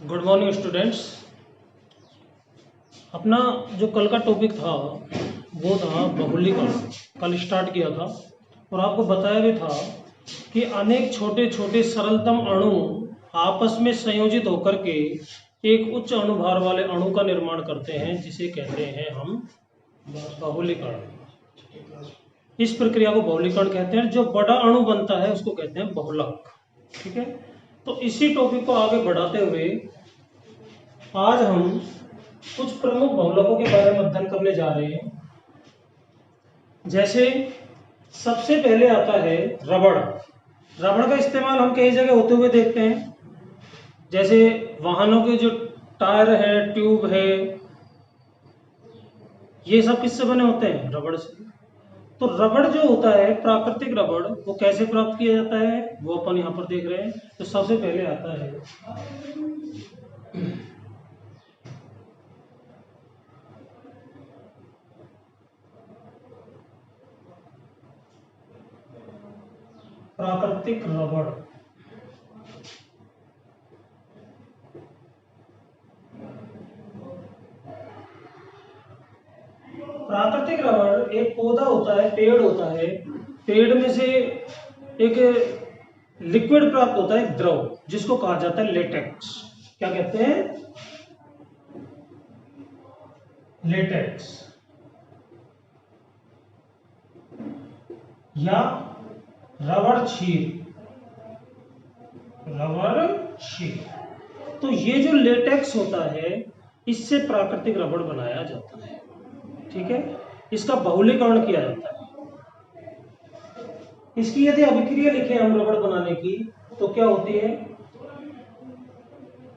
Good morning students. अपना जो कल का टॉपिक था वो था बहुलीकरण। कल स्टार्ट किया था और आपको बताया भी था कि अनेक छोटे छोटे सरलतम अणु आपस में संयोजित होकर के एक उच्च अणुभार वाले अणु का निर्माण करते हैं, जिसे कहते हैं हम बहुलीकरण। इस प्रक्रिया को बहुलीकरण कहते हैं। जो बड़ा अणु बनता है उसको कहते हैं बहुलक। ठीक है, तो इसी टॉपिक को आगे बढ़ाते हुए आज हम कुछ प्रमुख बहुलकों के बारे में अध्ययन करने जा रहे हैं। जैसे सबसे पहले आता है रबड़। रबड़ का इस्तेमाल हम कई जगह होते हुए देखते हैं, जैसे वाहनों के जो टायर है, ट्यूब है, ये सब किससे बने होते हैं? रबड़ से। तो रबड़ जो होता है, प्राकृतिक रबड़, वो कैसे प्राप्त किया जाता है वो अपन यहाँ पर देख रहे हैं। तो सबसे पहले आता है प्राकृतिक रबड़। प्राकृतिक रबड़ एक पौधा होता है, पेड़ होता है। पेड़ में से एक लिक्विड प्राप्त होता है, द्रव, जिसको कहा जाता है लेटेक्स। क्या कहते हैं? लेटेक्स या रबड़ क्षीर। रबड़ क्षीर। तो ये जो लेटेक्स होता है, इससे प्राकृतिक रबड़ बनाया जाता है। ठीक है, इसका बहुलीकरण किया जाता है। इसकी यदि अभिक्रिया लिखें हम रबड़ बनाने की, तो क्या होती है?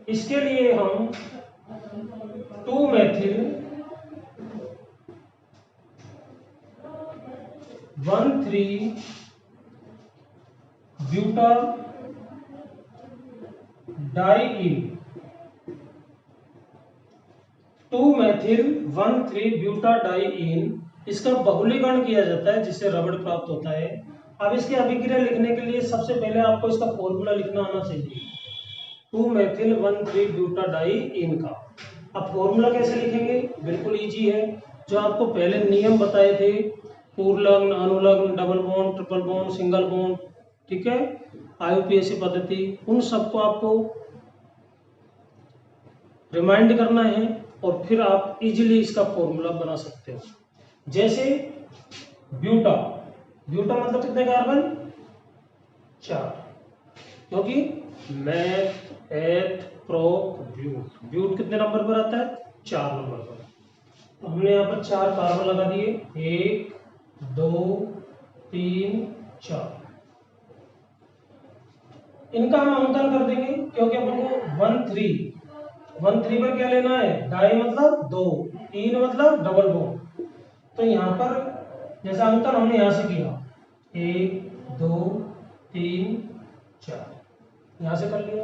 इसके लिए हम 2-मेथिल 1,3 ब्यूटा डाइईन 2-मेथिल 1,3 ब्यूटा डाइईन, इसका बहुलीकरण किया जाता है, जिससे रबड़ प्राप्त होता है। अब इसकी अभिक्रिया लिखने के लिए सबसे पहले आपको इसका फॉर्मूला लिखना आना चाहिए, 2-मेथिल 1,3 ब्यूटा डाइईन का। अब फॉर्मूला कैसे लिखेंगे? बिल्कुल इजी है। जो आपको पहले नियम बताए थे, पूर्वलग्न, अनुलग्न, double bond, triple bond, single bond, ठीक है, IUPAC पद्धति, उन सबको आपको रिमाइंड करना है और फिर आप इजीली इसका फॉर्मूला बना सकते हो। जैसे ब्यूटा, ब्यूटा मतलब कितने कार्बन? 4, क्योंकि मैथ, एथ, प्रोप, ब्यूट, ब्यूट कितने नंबर पर आता है? 4 नंबर पर। तो हमने यहाँ पर 4 कार्बन लगा दिए, 1, 2, 3, 4। इनका हम अंकन कर देंगे, क्योंकि अपन को 1,3 पर क्या लेना है? डाई मतलब 2, 3 मतलब डबल बॉन्ड। तो यहाँ पर जैसा अंकन हमने यहाँ से किया, 1, 2, 3, 4, यहाँ से कर लिया।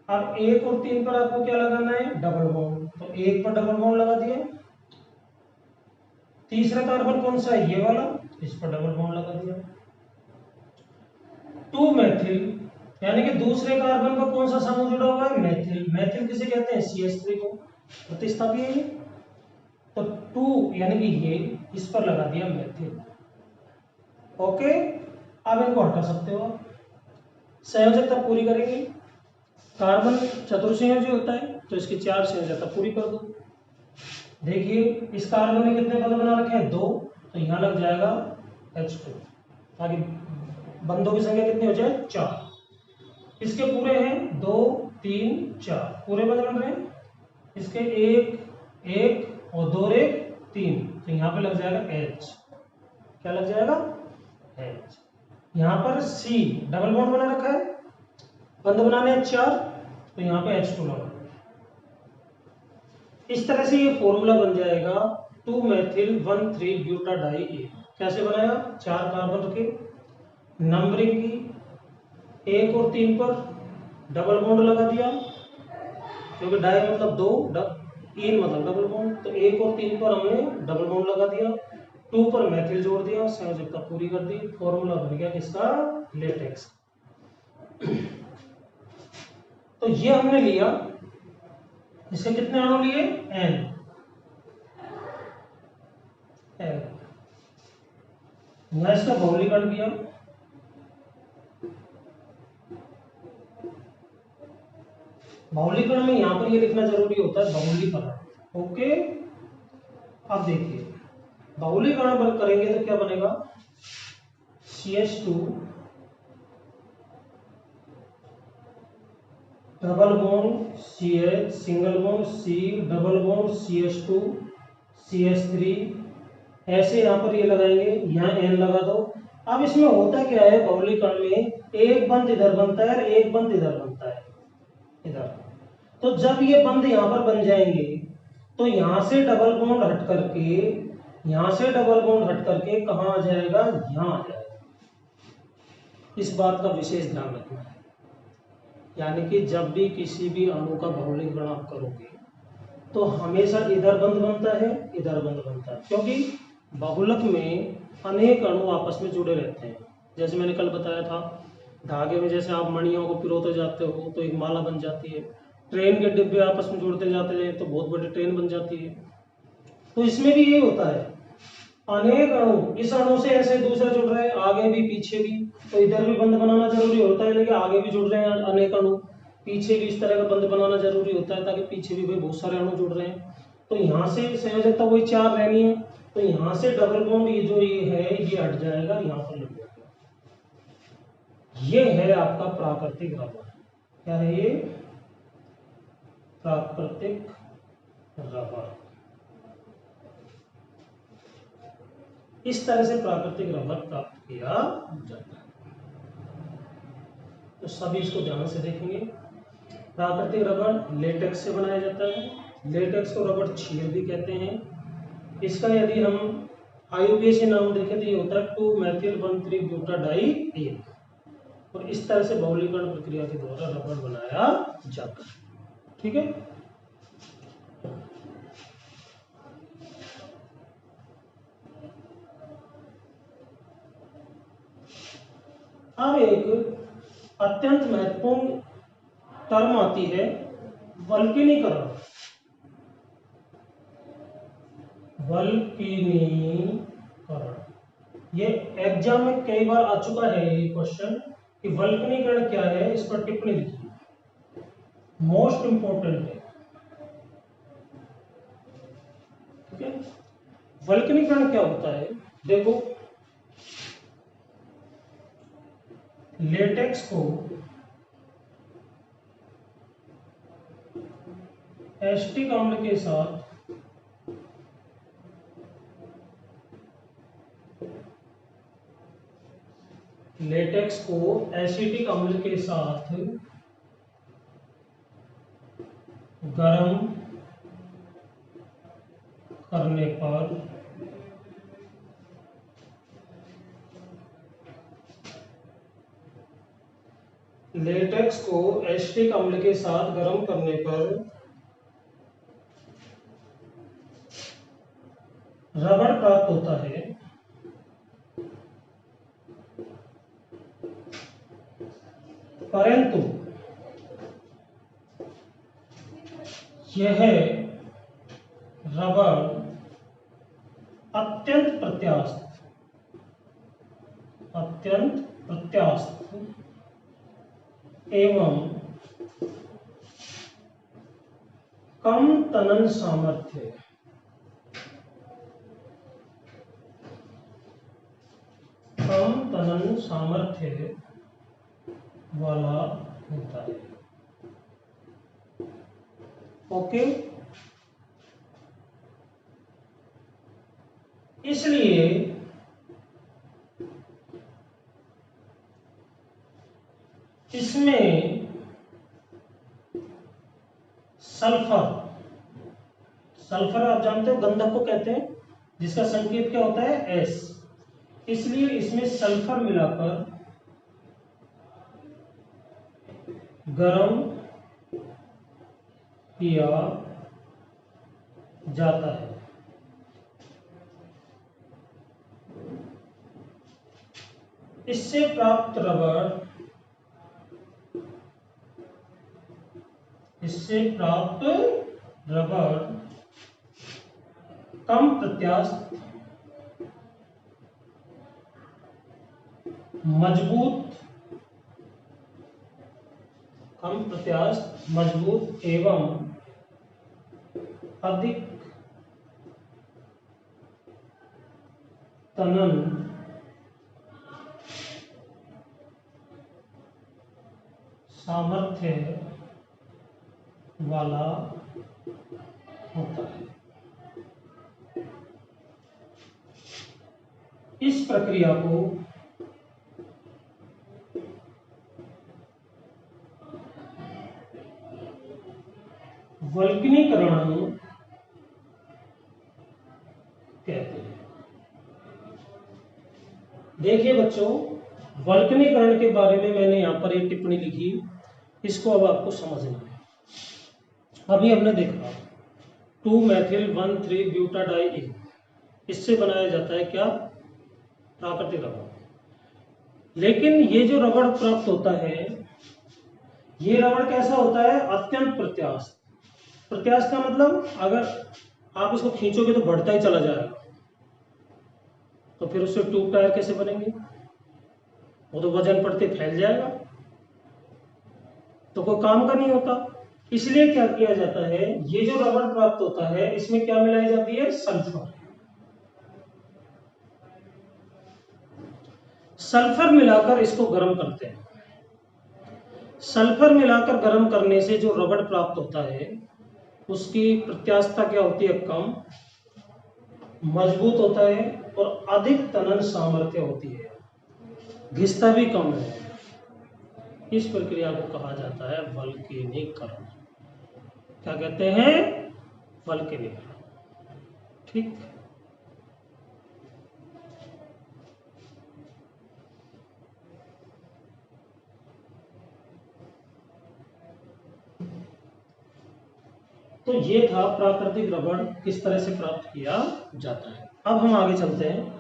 अब 1 और 3 पर आपको क्या लगाना है? Double bond. तो 1 पर डबल बॉन्ड लगा दिया। तीसरा कार्बन कौन सा है? ये वाला, इस पर डबल बॉन्ड लगा दिया। 2-मेथिल, यानी कि दूसरे कार्बन का कौन सा समूह जुड़ा हुआ है? मेथिल। मेथिल किसे कहते हैं? CH3 को। प्रतिस्थापी है ये। तो 2 यानी कि ये, इस पर लगा दिया मेथिल। ओके, अब इनको हटा सकते हो आप। संयोजकता पूरी करेंगे। कार्बन चतुर्संयोजी होता है, तो इसकी 4 संयोजकता पूरी कर दो। देखिए, इस कार्बन ने कितने पद बना रखे हैं? 2, तो यहां लग जाएगा H2, ताकि बंधों की संख्या कितनी हो जाए? 4। इसके पूरे हैं 2, 3, 4, पूरे बंध बन रहे हैं। इसके 1 और 2 1 3, तो यहाँ पे लग जाएगा H। क्या लग जाएगा? H। यहाँ पर C डबल बॉन्ड बना रखा है, बंध बनाने हैं 4, तो यहाँ पे H2 लगा। इस तरह से ये फॉर्मूला बन जाएगा 2-मेथिल 1,3 ब्यूटा डाइईन। कैसे बनाया? 4 कार्बन रखे, नंबरिंग की, 1 और 3 पर डबल बॉन्ड लगा दिया, क्योंकि डाई मतलब 2, ईन मतलब डबल बॉन्ड। तो 1 और 3 पर हमने डबल बॉन्ड लगा दिया, 2 पर मेथिल जोड़ दिया, संयोजकता पूरी कर दी, फॉर्मूला बन गया किसका? लेटेक्स। तो ये हमने लिया इसके कितने अणु लिए? n। यहां इसका बहुलीकरण किया, बहुलीकरण में यहां पर ये लिखना जरूरी होता है बहुलीकरण। ओके, अब देखिए बहुलीकरण करेंगे तो क्या बनेगा? CH2 double bond CH, single bond C, double bond CH2 CH3, ऐसे यहाँ पर ये लगाएंगे, यहाँ N लगा दो। अब इसमें होता क्या है बहुलीकरण में, एक बंध इधर बनता है और एक बंध इधर बनता है, इधर। तो जब ये बंध यहाँ पर बन जाएंगे तो यहाँ से डबल बॉन्ड हट करके, यहाँ से डबल बॉन्ड हट करके कहाँ आ जाएगा? यहाँ आ जाएगा। इस बात का विशेष ध्यान रखना है, यानी कि जब भी किसी भी अणु का बहुलीकरण आप करोगे तो हमेशा इधर बंध बनता है, इधर बंध बनता है, क्योंकि बहुलक में अनेक अणु आपस में जुड़े रहते हैं। जैसे मैंने कल बताया था, धागे में जैसे आप मणियों को पिरोते जाते हो तो एक माला बन जाती है, ट्रेन के डिब्बे आपस में जुड़ते जाते हैं तो बहुत बड़ी ट्रेन बन जाती है। तो इसमें भी ये होता है, अनेक अणु, इस अणु से ऐसे दूसरे जुड़ रहे हैं, आगे भी पीछे भी, तो इधर भी बंध बनाना जरूरी होता है, यानी कि आगे भी जुड़ रहे हैं अनेक अणु, पीछे भी इस तरह का बंध बनाना जरूरी होता है, ताकि पीछे भी भाई बहुत सारे अणु जुड़ रहे हैं। तो यहाँ से संयोजकता वही 4 रहनी है, तो यहाँ से डबल बॉन्ड ये जो ये है ये हट जाएगा, यहाँ पर लग जाएगा। ये है आपका प्राकृतिक रबर। क्या है ये? प्राकृतिक रबर। इस तरह से प्राकृतिक रबर प्राप्त किया जाता है। तो सभी इसको ध्यान से देखेंगे। प्राकृतिक रबर लेटेक्स से बनाया जाता है, लेटेक्स को रबर क्षीर भी कहते हैं। इसका यदि हम IUPAC नाम देखें तो ये होता है 2-मेथिल-1,3-ब्यूटाडाइईन, और इस तरह से बहुलीकरण प्रक्रिया के द्वारा रबर बनाया जाता है। ठीक है, अब एक अत्यंत महत्वपूर्ण टर्म आती है वल्कनीकरण। वल्कनीकरण, ये एग्जाम में कई बार आ चुका है ये क्वेश्चन कि वल्कनीकरण क्या है, इस पर टिप्पणी लिखिए, मोस्ट इंपोर्टेंट है। ठीक है, वल्कनीकरण क्या होता है? देखो, लेटेक्स को एसिटिक अम्ल के साथ लेटेक्स को एसिटिक अम्ल के साथ गर्म करने पर लेटेक्स को एसिटिक अम्ल के साथ गर्म करने पर रबड़ प्राप्त होता है। परंतु यह रबड़ अत्यंत प्रत्यास्थ एवं कम तनन सामर्थ्य वाला होता है। ओके, इसलिए इसमें सल्फर आप जानते हो गंधक को कहते हैं, जिसका संकेत क्या होता है? S। इसलिए इसमें सल्फर मिलाकर गर्म किया जाता है। इससे प्राप्त रबड़ कम प्रत्यास्थ, मजबूत, कम प्रत्यास्थ, मजबूत एवं अधिक तनन सामर्थ्य वाला होता है। इस प्रक्रिया को वल्कनीकरण कहते हैं। देखिए बच्चों, वल्कनीकरण के बारे में मैंने यहां पर एक टिप्पणी लिखी, इसको अब आपको समझना है। अभी हमने देखा 2-methyl-1,3-butadiene, इससे बनाया जाता है क्या? प्राकृतिक रबड़। लेकिन ये जो रबड़ प्राप्त होता है, ये रबड़ कैसा होता है? अत्यंत प्रत्यास्थ। प्रत्यास्थ का मतलब अगर आप इसको खींचोगे तो बढ़ता ही चला जाएगा, तो फिर उससे ट्यूब टायर कैसे बनेंगे? वो तो वजन पड़ते फैल जाएगा, तो कोई काम का नहीं होता। इसलिए क्या किया जाता है, ये जो रबड़ प्राप्त होता है इसमें क्या मिलाई जाती है? सल्फर। सल्फर मिलाकर इसको गर्म करते हैं। सल्फर मिलाकर गर्म करने से जो रबड़ प्राप्त होता है उसकी प्रत्यास्थता क्या होती है? कम, मजबूत होता है और अधिक तनन सामर्थ्य होती है, घिसता भी कम है। इस प्रक्रिया को कहा जाता है वल्कनीकरण। क्या कहते हैं? वल्कनीकरण। ठीक। तो ये था प्राकृतिक रबड़ किस तरह से प्राप्त किया जाता है। अब हम आगे चलते हैं।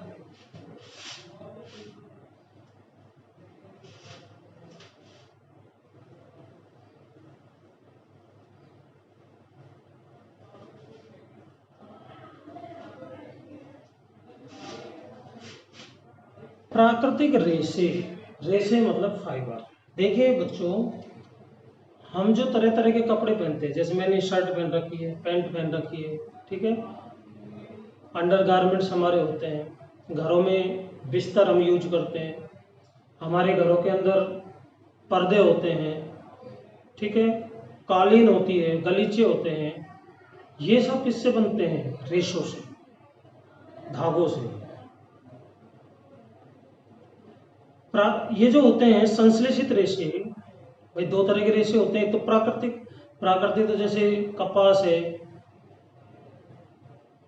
प्राकृतिक रेशे, रेशे मतलब फाइबर। देखिए बच्चों, हम जो तरह तरह के कपड़े पहनते हैं, जैसे मैंने शर्ट पहन रखी है, पैंट पहन रखी है, ठीक है, अंडरगारमेंट्स हमारे होते हैं, घरों में बिस्तर हम यूज करते हैं, हमारे घरों के अंदर पर्दे होते हैं, ठीक है, कालीन होती है, गलीचे होते हैं, ये सब किससे बनते हैं? रेशों से, धागों से। ये जो होते हैं संश्लेषित रेशे, भाई दो तरह के रेशे होते हैं, एक तो प्राकृतिक। प्राकृतिक तो जैसे कपास है,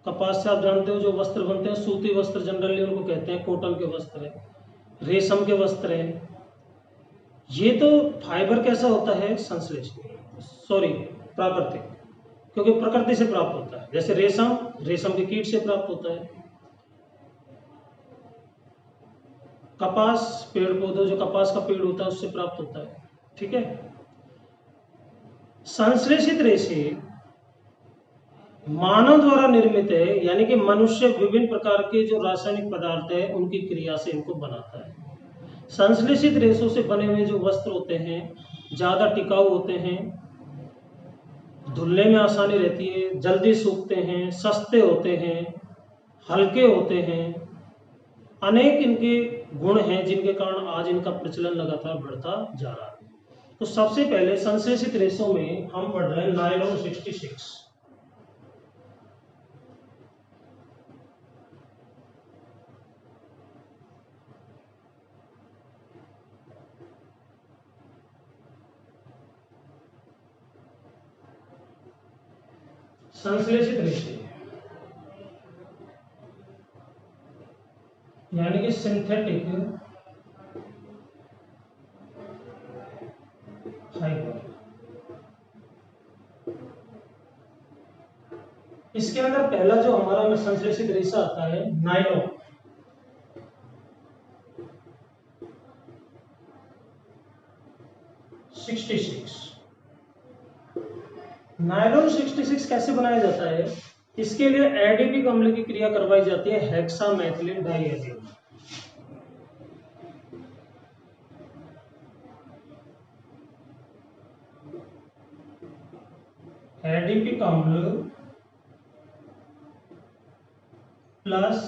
कपास से आप जानते हो जो वस्त्र बनते हैं, सूती वस्त्र जनरली उनको कहते हैं, कॉटन के वस्त्र है, रेशम के वस्त्र है। ये तो फाइबर कैसा होता है? संश्लेषित, सॉरी प्राकृतिक, क्योंकि प्रकृति से प्राप्त होता है। जैसे रेशम, रेशम के कीट से प्राप्त होता है। कपास, पेड़ पौधे, जो कपास का पेड़ होता है उससे प्राप्त होता है, ठीक है। संश्लेषित रेशे मानव द्वारा निर्मित है, यानी कि मनुष्य विभिन्न प्रकार के जो रासायनिक पदार्थ है उनकी क्रिया से इनको बनाता है। संश्लेषित रेशों से बने हुए जो वस्त्र होते हैं ज्यादा टिकाऊ होते हैं, धुलने में आसानी रहती है, जल्दी सूखते हैं, सस्ते होते हैं, हल्के होते हैं। अनेक इनके गुण हैं जिनके कारण आज इनका प्रचलन लगातार बढ़ता जा रहा है। तो सबसे पहले संश्लेषित रेशों में हम पढ़ रहे हैं नायलॉन 66। संश्लेषित रेशे यानी कि सिंथेटिक फाइबर। इसके अंदर पहला जो हमारा संश्लेषित रेशा आता है नायलॉन। नायलॉन 66 कैसे बनाया जाता है? इसके लिए एडिपिक अम्ल की क्रिया करवाई जाती है हेक्सामेथिलीन डाइएमिन। एडिपिक अम्ल प्लस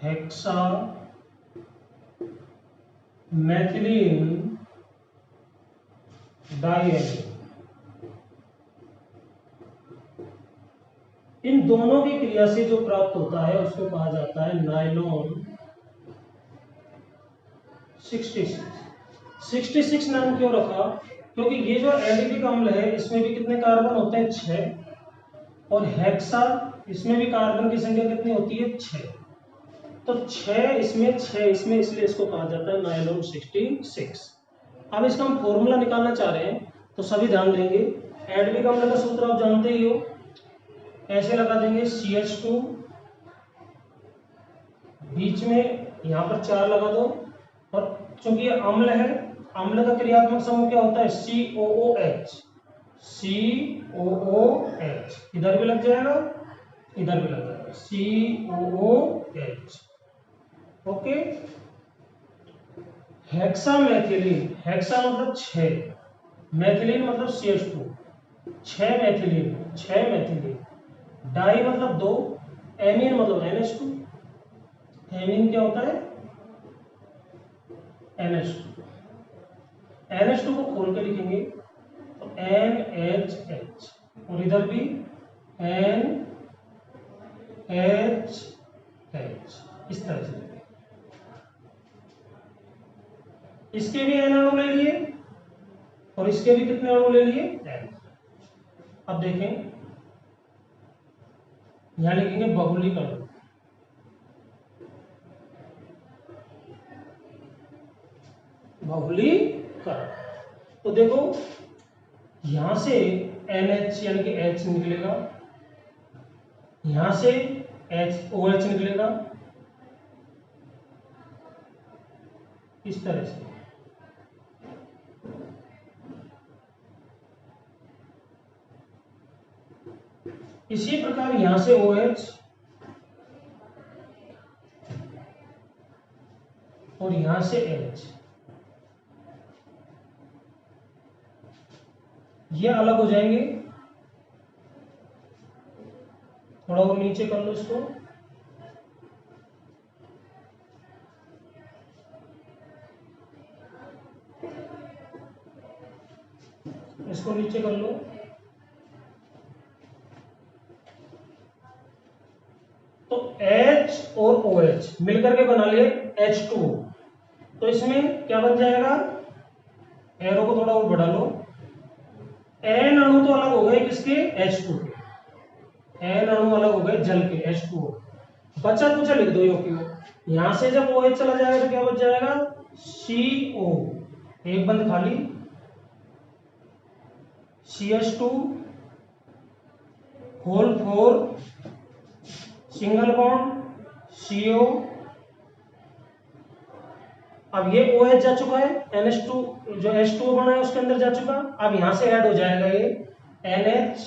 हेक्सामेथिलीन डाइएमिन। इन दोनों की क्रिया से जो प्राप्त होता है उसको कहा जाता है नायलॉन 66। 66 नाम क्यों रखा? क्योंकि ये जो एडिपिक अम्ल है इसमें भी कितने कार्बन होते हैं? 6। और हेक्सा, इसमें भी कार्बन की संख्या कितनी होती है? 6। तो 6 इसमें 6 इसमें, इसलिए इसको कहा जाता है नायलॉन 66। अब इसका हम फॉर्मूला निकालना चाह रहे हैं तो सभी ध्यान देंगे। एडिपिक अम्ल का सूत्र आप जानते ही हो, ऐसे लगा देंगे CH2, बीच में यहाँ पर 4 लगा दो, और चूंकि ये अम्ल है, अम्ल का क्रियात्मक समूह क्या होता है? COOH। COOH इधर भी लग जाएगा, इधर भी लग जाएगा, COOH। ओके। हेक्सामेथिलीन, हेक्सा मतलब 6, मैथिलीन मतलब CH2, 6 मैथिलीन, 6 मैथिलीन। डाई मतलब 2, एमीन मतलब NH2। एमीन क्या होता है? NH2। NH2 को खोल के लिखेंगे तो NHH, और इधर भी NHH, इस तरह से। इसके भी N अणु ले लिए और इसके भी कितने अणु ले लिए? N। अब देखें, यहां लिखेंगे बहुलीकरण। बहुलीकरण तो देखो, यहां से NH यानी कि H निकलेगा, यहां से OH निकलेगा, इस तरह से। इसी प्रकार यहां से OH और यहां से H, ये अलग हो जाएंगे। थोड़ा और नीचे कर लो इसको, इसको नीचे कर लो। तो H और OH मिलकर के बना लिए H2। तो इसमें क्या बन जाएगा? एरो को थोड़ा और बढ़ा लो। N अणु तो अलग हो गए किसके? H2 के। N अणु अलग हो गए जल के, H2O। बचा कुछ लिख दो, यो। यहां से जब OH चला जाएगा तो क्या बच जाएगा? CO, एक बंद खाली, CH2 whole 4 single bond CO। अब ये OH जा चुका है, NH2 जो H2O बना है उसके अंदर जा चुका। अब यहां से ऐड हो जाएगा ये NH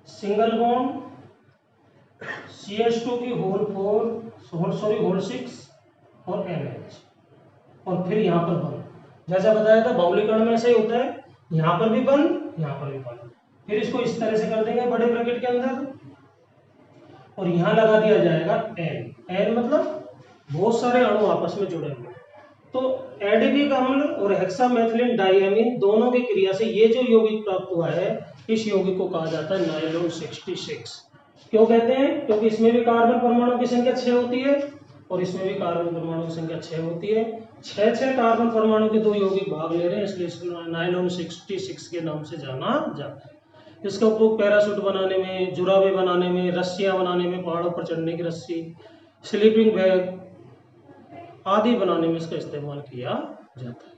सिंगल बॉन्ड CH2 की होल 6 और NH, और फिर यहां पर बंद। जैसा बताया था बहुलीकरण में ऐसा ही होता है, यहां पर भी बंद, यहां पर भी बंद। फिर इसको इस तरह से कर देंगे बड़े ब्रैकेट के अंदर, और यहां लगा दिया जाएगा N। N मतलब बहुत सारे अणु आपस में जुड़े हुए। तो एडिपिक अम्ल और हेक्सामेथिलीन डाइएमीन दोनों की क्रिया से ये जो यौगिक प्राप्त हुआ है, इस यौगिक को कहा जाता है नायलॉन 66। क्यों कहते हैं? क्योंकि इसमें भी कार्बन परमाणु की संख्या 6 होती है और इसमें भी कार्बन परमाणु की संख्या 6 होती है। 6 कार्बन परमाणु के 2 यौगिक भाग ले रहे हैं, इसलिए इसको नायलॉन 66 के नाम से जाना जाता है। इसका उपयोग पैराशूट बनाने में, जुराबे बनाने में, रस्सियां बनाने में, पहाड़ों पर चढ़ने की रस्सी, स्लीपिंग बैग आदि बनाने में इसका इस्तेमाल किया जाता है।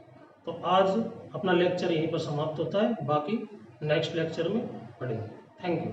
तो आज अपना लेक्चर यहीं पर समाप्त होता है, बाकी नेक्स्ट लेक्चर में पढ़ेंगे। Thank you.